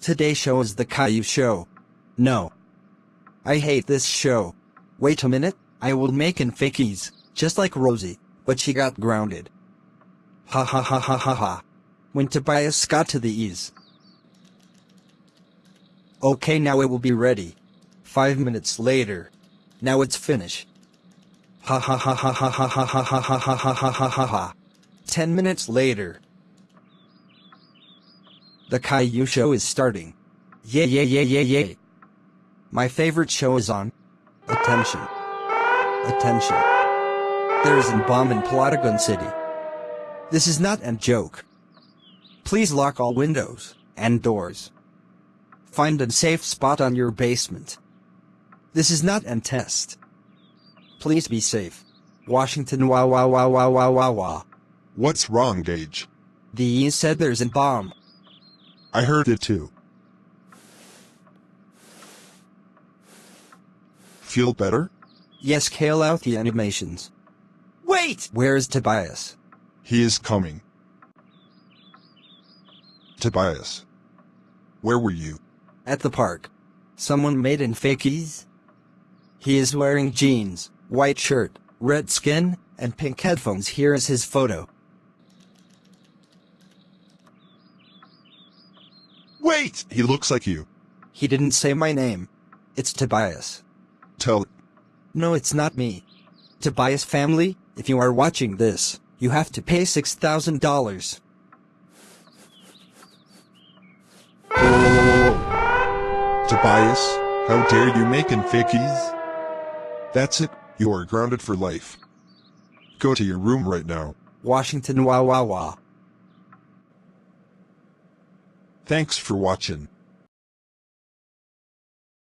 Today's show is the Caillou Show. No. I hate this show. Wait a minute, I will make an Fake EAS, just like Rosie, but she got grounded. Ha ha ha ha ha ha. When Tobias got to the EAS. Okay, now it will be ready. 5 minutes later. Now it's finished. Ha ha ha ha ha ha ha ha ha ha ha ha ha ha ha ha. 10 minutes later. The Caillou Show is starting. Yay yay yay yay yay. My favorite show is on. Attention. Attention. There is a bomb in Plotagon City. This is not a joke. Please lock all windows and doors. Find a safe spot on your basement. This is not a test. Please be safe. Washington wah wah wah wah wah wah wah. What's wrong, Gage? The EAS said there's a bomb. I heard it too. Feel better? Yes, scale out the animations. Wait! Where is Tobias? He is coming. Tobias. Where were you? At the park. Someone made in Fake EAS? He is wearing jeans, white shirt, red skin, and pink headphones. Here is his photo. Wait! He looks like you. He didn't say my name. It's Tobias. Tell it. No, it's not me. Tobias family, if you are watching this, you have to pay $6,000. Tobias, how dare you make an Fake EAS? That's it, you are grounded for life. Go to your room right now. Washington wah wah wah. Thanks for watching.